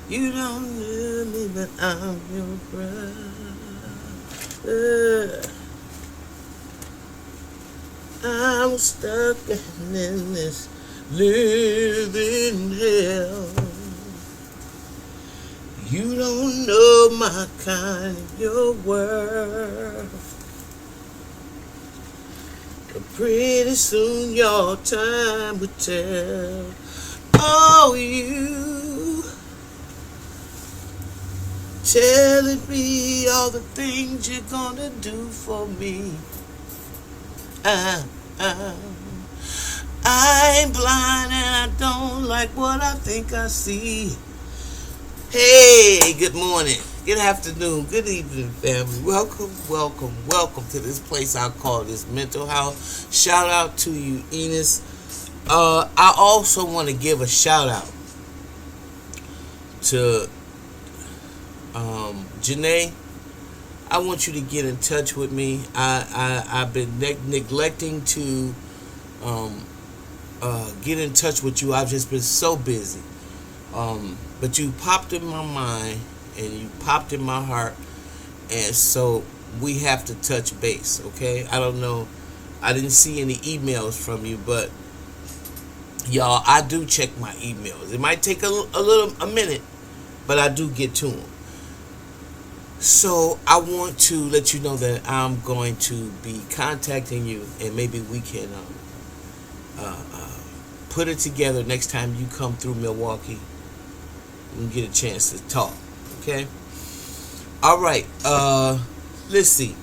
You don't know me, but I'm your brother. I'm stuck in this living hell. You don't know my kind of your worth. But pretty soon your time will tell. Oh, you telling me all the things you're gonna do for me. I'm blind and I don't like what I think I see. Hey, good morning, good afternoon, good evening, family. Welcome to this place I call this mental house. Shout out to you, Enos. I also want to give a shout out to Janae. I want you to get in touch with me. I've been neglecting to get in touch with you. I've just been so busy. But you popped in my mind and you popped in my heart, and so we have to touch base, okay? I don't know. I didn't see any emails from you, but y'all, I do check my emails. It might take a minute, but I do get to them. So I want to let you know that I'm going to be contacting you, and maybe we can put it together next time you come through Milwaukee. We can get a chance to talk, okay? All right, let's see.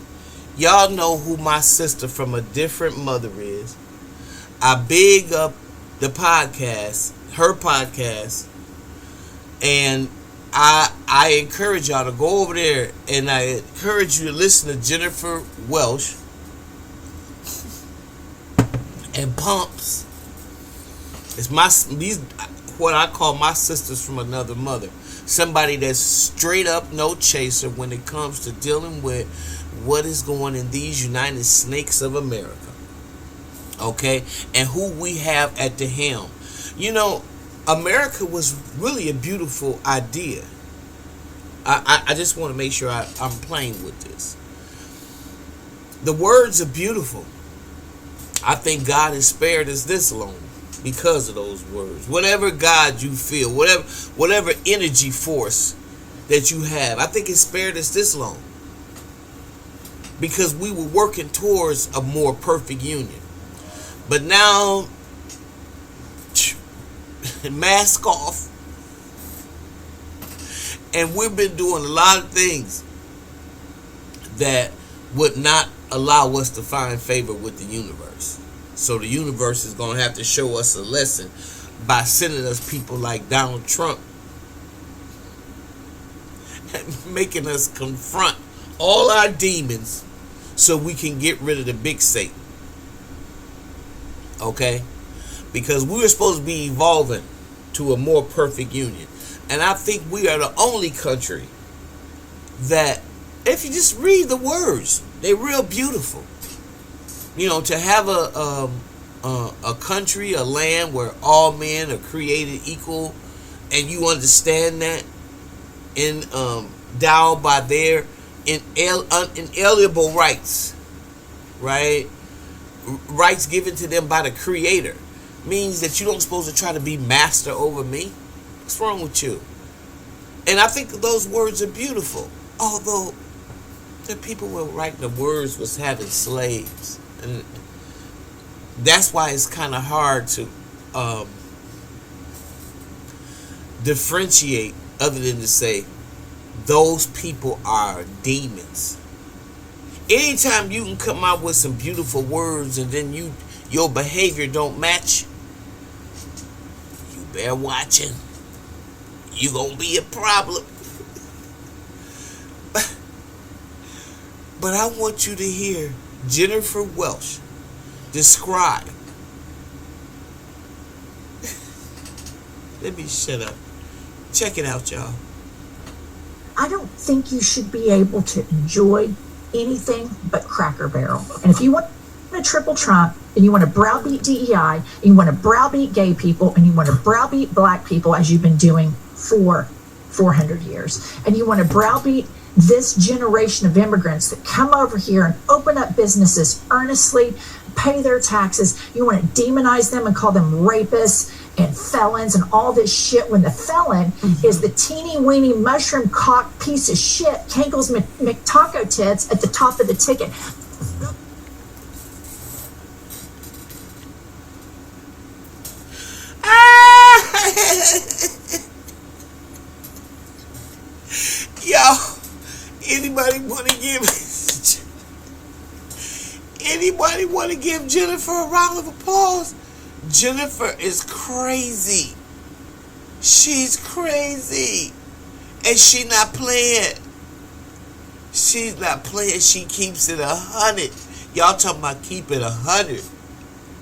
Y'all know who my sister from a different mother is. I big up the podcast, her podcast, and I encourage y'all to go over there, and I encourage you to listen to Jennifer Welsh and Pumps. It's what I call my sisters from another mother. Somebody that's straight up no chaser when it comes to dealing with what is going in these United Snakes of America. Okay? And who we have at the helm. You know, America was really a beautiful idea. I just want to make sure I'm playing with this. The words are beautiful. I think God has spared us this long because of those words. Whatever God you feel, whatever energy force that you have, I think it spared us this long because we were working towards a more perfect union. But now, mask off, and we've been doing a lot of things that would not allow us to find favor with the universe. So the universe is going to have to show us a lesson by sending us people like Donald Trump and making us confront all our demons so we can get rid of the big Satan. Okay? Because we were supposed to be evolving to a more perfect union. And I think we are the only country that, if you just read the words, they're real beautiful. You know, to have a country, a land where all men are created equal, and you understand that, endowed by their inalienable rights, right? Rights given to them by the Creator, means that you don't supposed to try to be master over me. What's wrong with you? And I think those words are beautiful, although the people who were writing the words was having slaves. And that's why it's kind of hard to differentiate, other than to say those people are demons. Anytime you can come out with some beautiful words and then your behavior don't match, you better watching. You gonna be a problem. But I want you to hear Jennifer Welsh describe. Let me shut up. Check it out, y'all. I don't think you should be able to enjoy anything but Cracker Barrel. And if you want a triple Trump, and you want to browbeat DEI, and you want to browbeat gay people, and you want to browbeat black people, as you've been doing for 400 years. And you want to browbeat this generation of immigrants that come over here and open up businesses earnestly, pay their taxes. You want to demonize them and call them rapists and felons and all this shit, when the felon is the teeny weeny mushroom cock piece of shit, Kankles McTaco tits at the top of the ticket. Yo, anybody want to give Jennifer a round of applause? Jennifer is crazy. She's crazy. And she not playing. She's not playing. She keeps it 100. Y'all talking about keep it 100.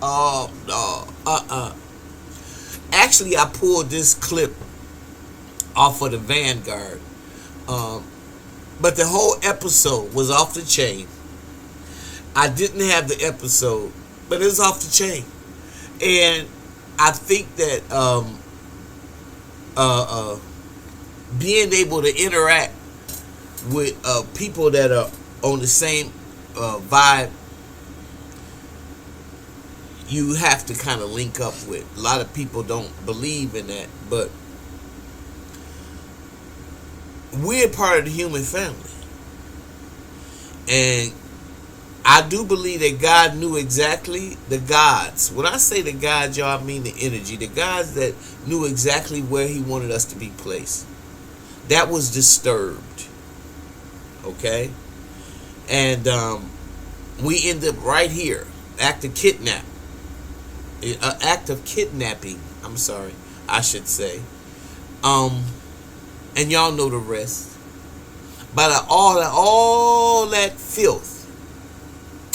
Oh, no. Actually, I pulled this clip off of the Vanguard. But the whole episode was off the chain. I didn't have the episode, but it was off the chain. And I think that being able to interact with people that are on the same vibe, you have to kind of link up with. A lot of people don't believe in that, but we're part of the human family. And I do believe that God knew exactly the gods. When I say the gods, y'all, I mean the energy. The gods that knew exactly where he wanted us to be placed. That was disturbed. Okay? And we end up right here. Act of kidnapping. I'm sorry, I should say. And y'all know the rest. But out of all that filth,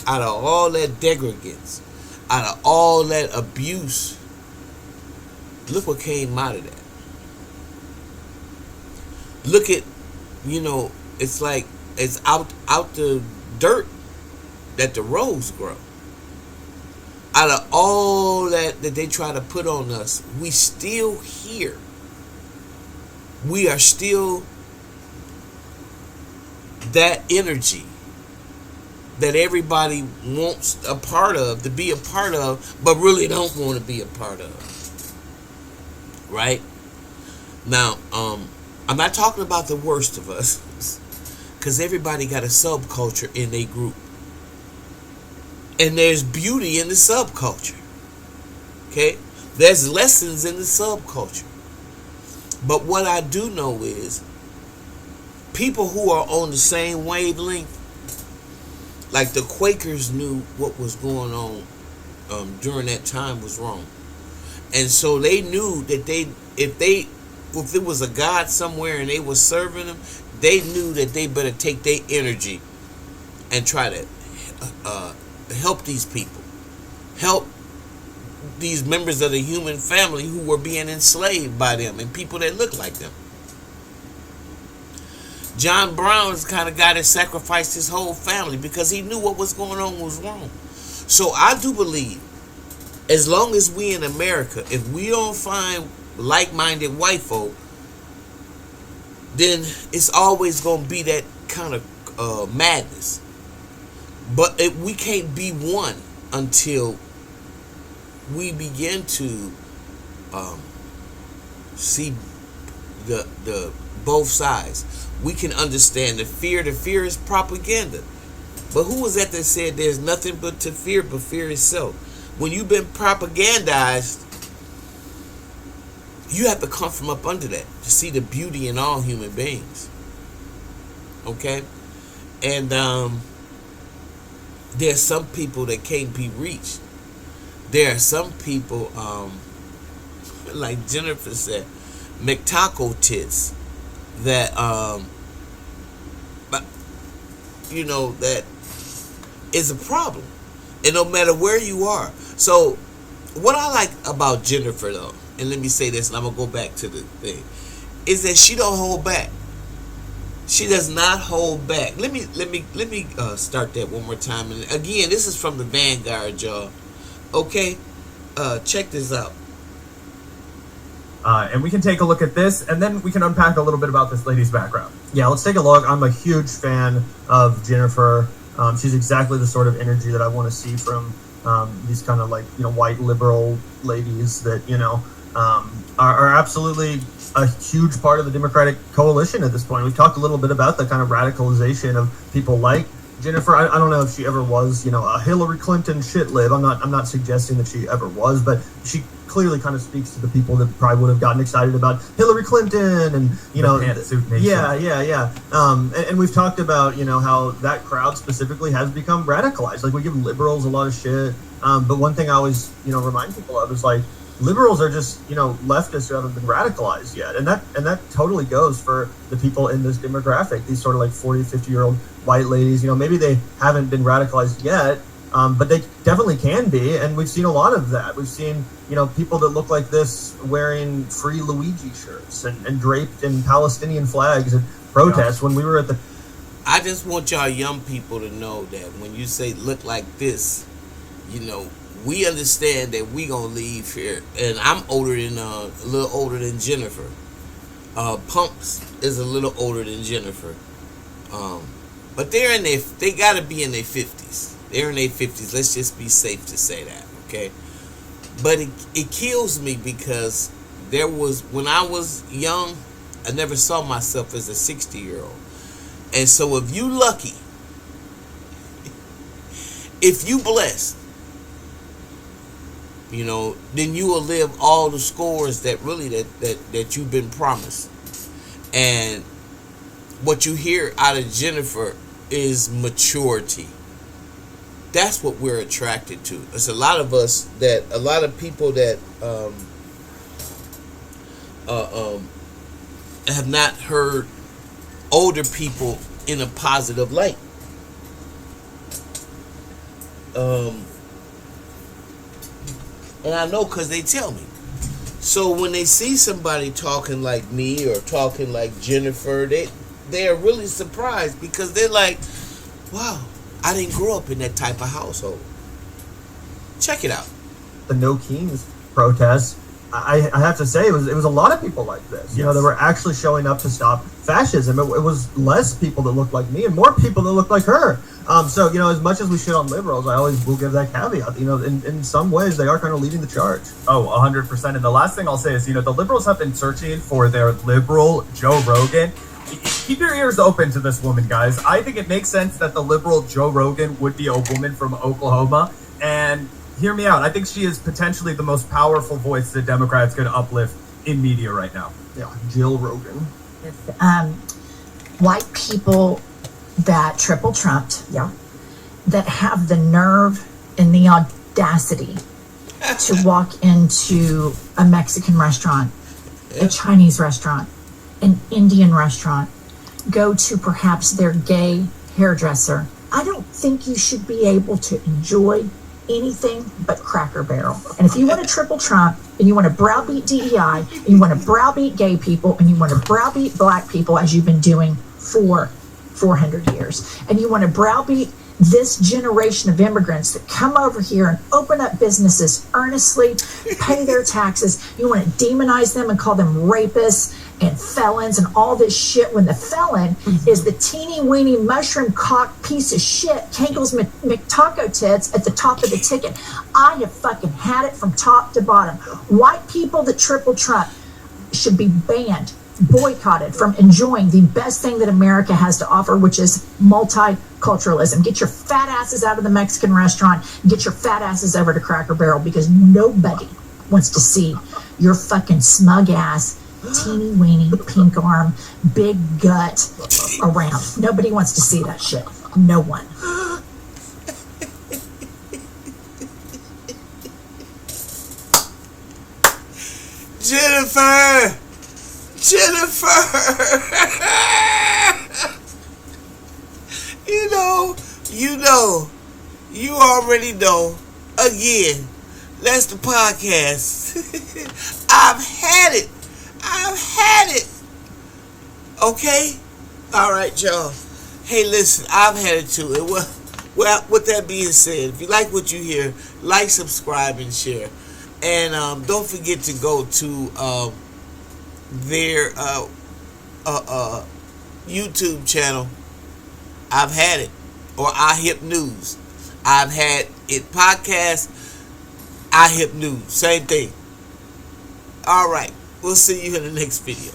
out of all that degradance, out of all that abuse, look what came out of that. Look at, it's like it's out the dirt that the rose grow. Out of all that they try to put on us, we still here. We are still that energy that everybody wants a part of, to be a part of, but really don't want to be a part of. Right? Now, I'm not talking about the worst of us, because everybody got a subculture in their group. And there's beauty in the subculture. Okay? There's lessons in the subculture. But what I do know is people who are on the same wavelength, like the Quakers knew what was going on during that time was wrong. And so they knew that if it was a God somewhere and they were serving them, they knew that they better take their energy and try to help these people. Help these members of the human family who were being enslaved by them and people that look like them. John Brown is the kind of guy that sacrificed his whole family because he knew what was going on was wrong. So I do believe, as long as we in America, if we don't find like-minded white folk, then it's always going to be that kind of madness. But we can't be one until we begin to see the both sides. We can understand the fear. The fear is propaganda. But who was that said there's nothing but to fear but fear itself? When you've been propagandized, you have to come from up under that to see the beauty in all human beings. Okay? And there's some people that can't be reached. There are some people, like Jennifer said, McTaco tits, that that is a problem, and no matter where you are. So what I like about Jennifer, though, and let me say this, and I'm gonna go back to the thing, is that she don't hold back. She does not hold back. Let me start that one more time. And again, this is from the Vanguard, y'all. Okay, check this out. And we can take a look at this, and then we can unpack a little bit about this lady's background. Yeah, let's take a look. I'm a huge fan of Jennifer. She's exactly the sort of energy that I want to see from these kind of like, white liberal ladies that, are absolutely a huge part of the Democratic coalition at this point. We've talked a little bit about the kind of radicalization of people like Jennifer. I don't know if she ever was, a Hillary Clinton shit lib. I'm not suggesting that she ever was, but she clearly kind of speaks to the people that probably would have gotten excited about Hillary Clinton and, yeah. And we've talked about, how that crowd specifically has become radicalized. Like, we give liberals a lot of shit. But one thing I always, remind people of is like, liberals are just, leftists who haven't been radicalized yet. And that totally goes for the people in this demographic, these sort of like 40, 50-year-old white ladies. Maybe they haven't been radicalized yet, but they definitely can be. And we've seen a lot of that. We've seen, people that look like this wearing Free Luigi shirts and draped in Palestinian flags at protests when we were at the... I just want y'all young people to know that when you say look like this, we understand that we gonna leave here, and I'm older than a little older than Jennifer. Pumps is a little older than Jennifer, but they gotta be in their 50s. They're in their 50s. Let's just be safe to say that, okay? But it kills me because when I was young, I never saw myself as a 60-year-old, and so if you lucky, if you blessed, then you will live all the scores that you've been promised. And what you hear out of Jennifer is maturity. That's what we're attracted to. There's a lot of people that have not heard older people in a positive light. And I know because they tell me. So when they see somebody talking like me or talking like Jennifer, they are really surprised because they're like, wow, I didn't grow up in that type of household. Check it out. The No Kings protests, I have to say, it was a lot of people like this, that were actually showing up to stop fascism. It was less people that looked like me and more people that looked like her. So, as much as we shit on liberals, I always will give that caveat. In some ways, they are kind of leading the charge. Oh, 100%. And the last thing I'll say is, the liberals have been searching for their liberal Joe Rogan. Keep your ears open to this woman, guys. I think it makes sense that the liberal Joe Rogan would be a woman from Oklahoma. And hear me out. I think she is potentially the most powerful voice that Democrats could uplift in media right now. Yeah, Jill Rogan. White people that triple trumped, that have the nerve and the audacity to walk into a Mexican restaurant, a Chinese restaurant, an Indian restaurant, go to perhaps their gay hairdresser. I don't think you should be able to enjoy anything but Cracker Barrel. And if you want to triple Trump, and you want to browbeat DEI, and you want to browbeat gay people, and you want to browbeat black people, as you've been doing for 400 years, and you want to browbeat this generation of immigrants that come over here and open up businesses earnestly, pay their taxes, you want to demonize them and call them rapists and felons and all this shit, when the felon is the teeny weeny mushroom cock piece of shit, Kankles McTaco tits at the top of the ticket. I have fucking had it from top to bottom. White people that triple Trump should be banned, boycotted from enjoying the best thing that America has to offer, which is multiculturalism. Get your fat asses out of the Mexican restaurant, get your fat asses over to Cracker Barrel, because nobody wants to see your fucking smug ass, teeny weeny, pink arm, big gut around. Nobody wants to see that shit. No one. Jennifer! You already know. Again, that's the podcast. I've had it. Okay? All right, y'all. Hey, listen, I've had it too. Well, with that being said, if you like what you hear, like, subscribe, and share. And don't forget to go to their YouTube channel, I've had it. Or iHip News. I've had it podcast, iHip News. Same thing. All right. We'll see you in the next video.